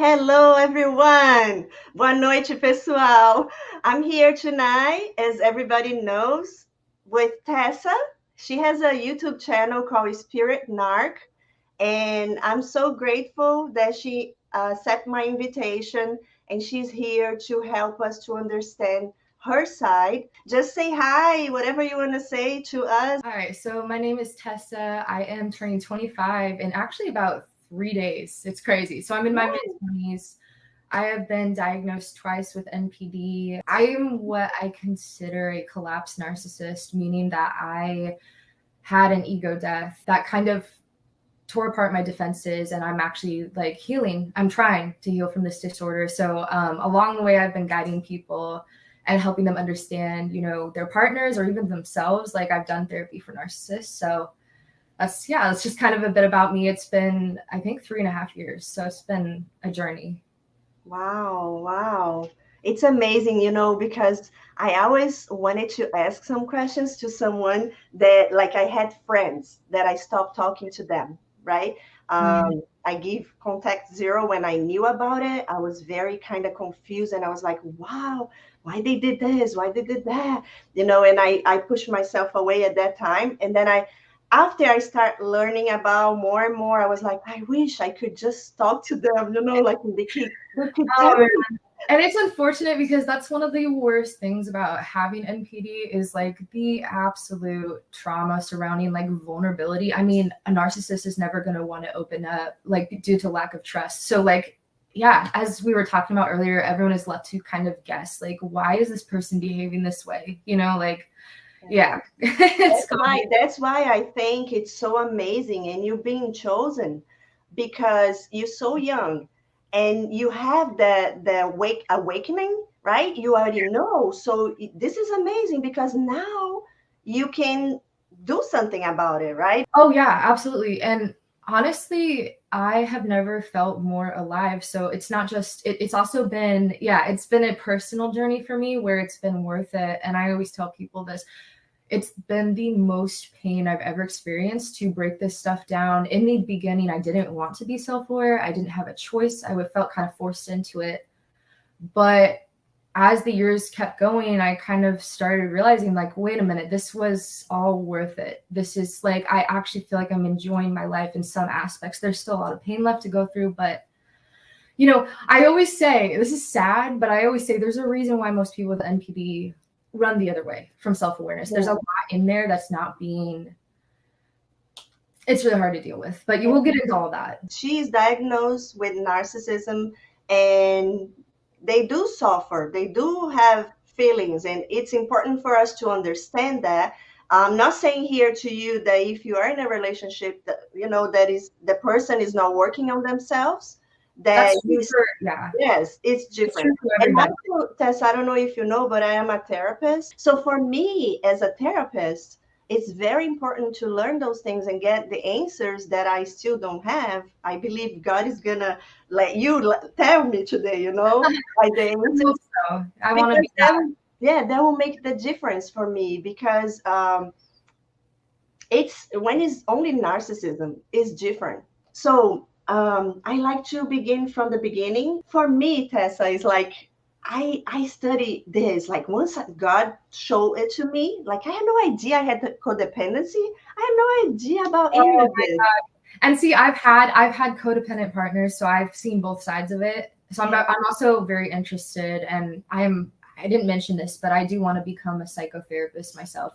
Hello, everyone. Boa noite, pessoal. I'm here tonight, as everybody knows, with Tessa. She has a YouTube channel called Spirit Narc, and I'm so grateful that she set my invitation and she's here to help us to understand her side. Just say hi, whatever you want to say to us. All right, so my name is Tessa. I am turning 25 in actually about 3 days. It's crazy. So I'm in my mid 20s. I have been diagnosed twice with NPD. I am what I consider a collapsed narcissist, meaning that I had an ego death that kind of tore apart my defenses, and I'm actually like healing. I'm trying to heal from this disorder. So along the way, I've been guiding people and helping them understand, their partners or even themselves. Like I've done therapy for narcissists. So that's just kind of a bit about me. It's been, I think, 3.5 years. So it's been a journey. Wow, wow. It's amazing, because I always wanted to ask some questions to someone that, like, I had friends that I stopped talking to them, right? I give contact zero when I knew about it. I was very kind of confused and I was like, wow, why they did this? Why they did that? And I pushed myself away at that time. And then after I start learning about more and more, I was like, I wish I could just talk to them, like they keep Oh, and it's unfortunate because that's one of the worst things about having NPD is like the absolute trauma surrounding like vulnerability. I mean, a narcissist is never going to want to open up like due to lack of trust. So like, yeah, as we were talking about earlier, everyone is left to kind of guess like, why is this person behaving this way? Yeah. That's why I think it's so amazing and you being chosen because you're so young and you have the awakening, right? You already know. So this is amazing because now you can do something about it, right? Oh yeah, absolutely. And honestly, I have never felt more alive. So it's not just it's also been, it's been a personal journey for me where it's been worth it. And I always tell people this. It's been the most pain I've ever experienced to break this stuff down. In the beginning, I didn't want to be self-aware. I didn't have a choice. I felt kind of forced into it. But as the years kept going, I kind of started realizing like, wait a minute, this was all worth it. This is like, I actually feel like I'm enjoying my life in some aspects. There's still a lot of pain left to go through, but I always say, this is sad, but I always say there's a reason why most people with NPD run the other way from self-awareness. There's a lot in there that's not being, it's really hard to deal with, but you will get into all that. She's diagnosed with narcissism and they do suffer. They do have feelings and it's important for us to understand that. I'm not saying here to you that if you are in a relationship that, that is the person is not working on themselves, that yes, it's different. And also, Tess, I don't know if you know, but I am a therapist. So for me as a therapist, it's very important to learn those things and get the answers that I still don't have. I believe God is gonna let you tell me today, by the answers. So. I want to be that. That will make the difference for me because it's when it's only narcissism is different. So I like to begin from the beginning. For me, Tessa, is like I study this. Like once God showed it to me, like I had no idea I had the codependency. I had no idea about any of this. And see, I've had codependent partners, so I've seen both sides of it. So I'm also very interested, and I didn't mention this, but I do want to become a psychotherapist myself.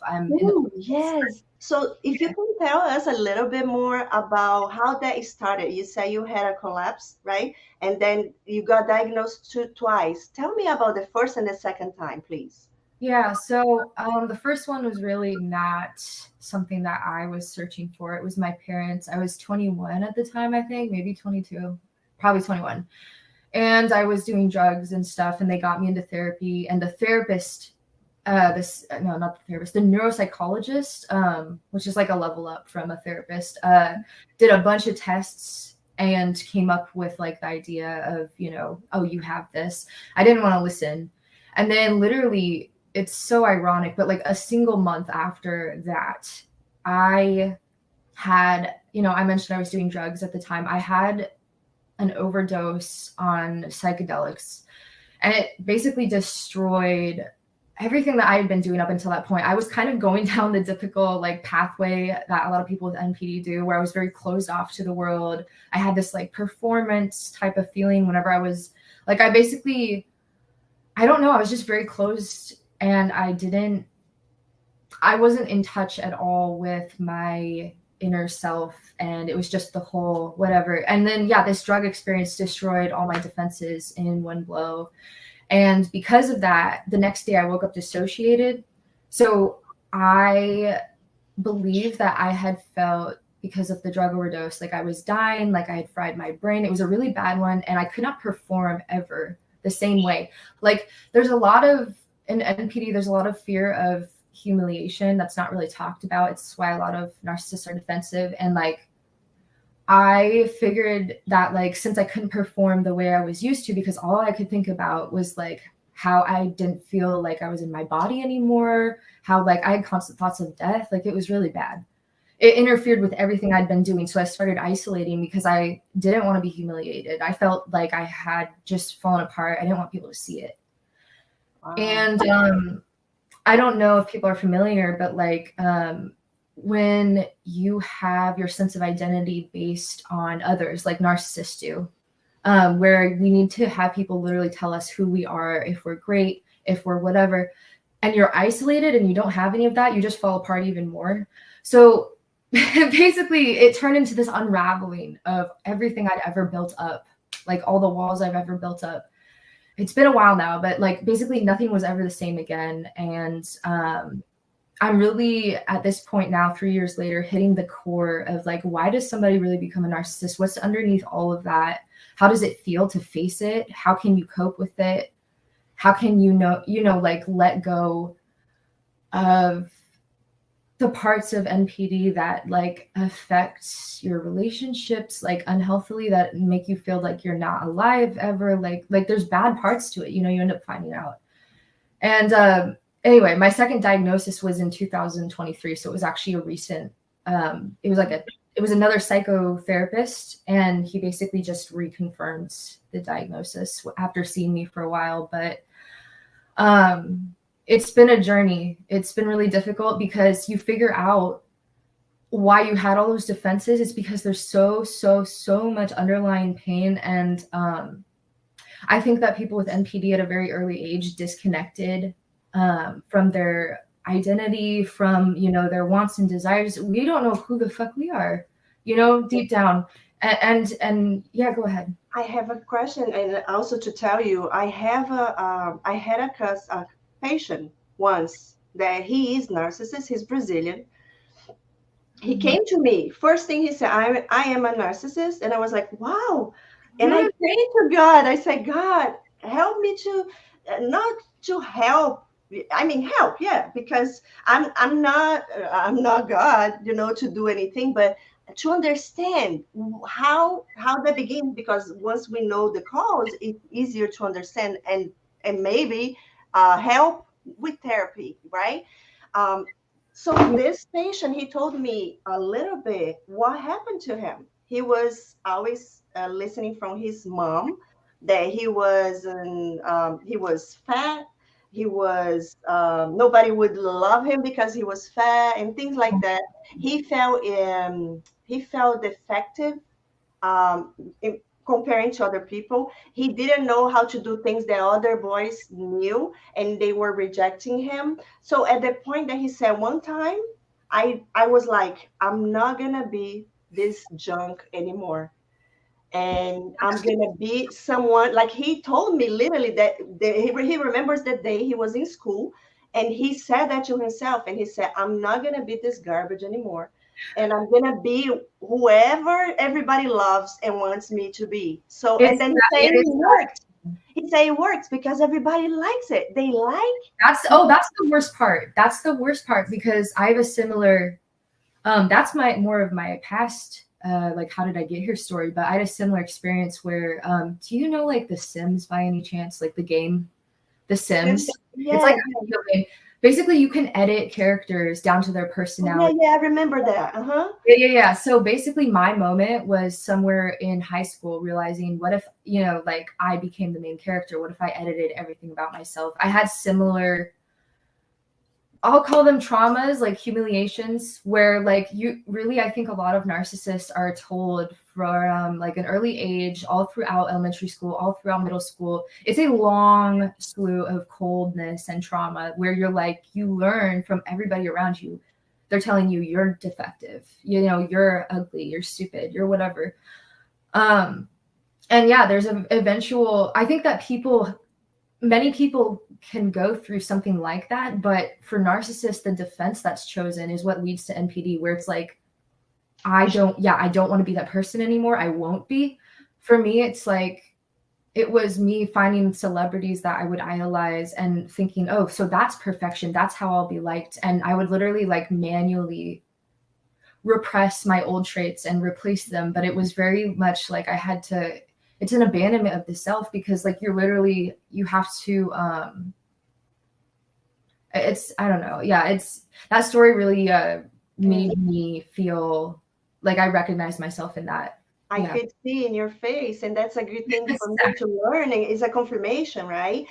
Yes. So if you can tell us a little bit more about how that started. You say you had a collapse, right? And then you got diagnosed twice. Tell me about the first and the second time, please. Yeah, so the first one was really not something that I was searching for. It was my parents. I was 21 at the time, I think, maybe 22, probably 21. And I was doing drugs and stuff, and they got me into therapy. And the therapist, the neuropsychologist, which is like a level up from a therapist, did a bunch of tests and came up with like the idea of, oh, you have this. I didn't want to listen. And then literally, it's so ironic, but like a single month after that, I had, I mentioned I was doing drugs at the time. I had an overdose on psychedelics, and it basically destroyed everything that I had been doing up until that point. I was kind of going down the typical like pathway that a lot of people with NPD do, where I was very closed off to the world. I had this like performance type of feeling whenever I was like, I don't know, I was just very closed, and I wasn't in touch at all with my inner self, and it was just the whole whatever. And then, yeah, this drug experience destroyed all my defenses in one blow. And because of that, the next day I woke up dissociated. So I believe that I had felt, because of the drug overdose, like I was dying, like I had fried my brain. It was a really bad one, and I could not perform ever the same way. Like there's a lot of, in NPD, there's a lot of fear of humiliation that's not really talked about. It's why a lot of narcissists are defensive. And like I figured that like since I couldn't perform the way I was used to, because all I could think about was like how I didn't feel like I was in my body anymore, how like I had constant thoughts of death. Like it was really bad. It interfered with everything I'd been doing. So I started isolating because I didn't want to be humiliated. I felt like I had just fallen apart. I didn't want people to see it. Wow. And I don't know if people are familiar, but like when you have your sense of identity based on others, like narcissists do, where we need to have people literally tell us who we are, if we're great, if we're whatever, and you're isolated and you don't have any of that, you just fall apart even more. So basically it turned into this unraveling of everything I'd ever built up, like all the walls I've ever built up. It's been a while now, but like basically nothing was ever the same again. And I'm really at this point now, 3 years later, hitting the core of like, why does somebody really become a narcissist? What's underneath all of that? How does it feel to face it? How can you cope with it? How can you like let go of the parts of NPD that like affect your relationships like unhealthily, that make you feel like you're not alive ever, like there's bad parts to it, you end up finding out. And anyway, my second diagnosis was in 2023, so it was actually a recent it was another psychotherapist, and he basically just reconfirmed the diagnosis after seeing me for a while. But it's been a journey. It's been really difficult because you figure out why you had all those defenses. It's because there's so much underlying pain. And I think that people with NPD at a very early age disconnected from their identity, from, their wants and desires. We don't know who the fuck we are, deep down. And yeah, go ahead. I have a question, and also to tell you, I had a patient once that he is narcissist. He's Brazilian. He came to me. First thing he said, I am a narcissist. And I was like, wow. And I prayed to God. I said, God, help me to not to help. I mean, help, yeah, because I'm not God, to do anything, but to understand how that begins. Because once we know the cause, it's easier to understand and maybe help with therapy, right? So this patient, he told me a little bit what happened to him. He was always listening from his mom that he was fat. He was nobody would love him because he was fat and things like that. He felt defective comparing to other people. He didn't know how to do things that other boys knew, and they were rejecting him. So at the point that he said one time, I was like, I'm not gonna be this junk anymore. And I'm gonna be someone, like he told me literally that he remembers that day he was in school, and he said that to himself, and he said, I'm not gonna be this garbage anymore, and I'm gonna be whoever everybody loves and wants me to be. So and then he said it worked. He said it works because everybody likes it. They like that's the worst part. That's the worst part, because I have a similar that's more of my past like how did I get here story, but I had a similar experience where do you know like The Sims by any chance? Like the game The Sims? Yeah. It's like a video game. basically you can edit characters down to their personality. Yeah, I remember that. Uh-huh. Yeah. So basically my moment was somewhere in high school realizing, what if, you know, like I became the main character? What if I edited everything about myself? I had similar, I'll call them traumas, like humiliations, where like you really, I think a lot of narcissists are told from like an early age, all throughout elementary school, all throughout middle school. It's a long slew of coldness and trauma where you're like, you learn from everybody around you. They're telling you you're defective, you know, you're ugly, you're stupid, you're whatever. And yeah, there's an eventual, I think that many people can go through something like that, but for narcissists, the defense that's chosen is what leads to NPD, where it's like, I don't want to be that person anymore. I won't be. For me, it's like, it was me finding celebrities that I would idolize and thinking, oh, so that's perfection. That's how I'll be liked. And I would literally like manually repress my old traits and replace them. But it was very much like I had to, it's an abandonment of the self, because like you're literally, you have to, it's, I don't know. Yeah. It's, that story really made me feel like I recognized myself in that. I could see in your face, and that's a good thing for me to learn. It's a confirmation, right?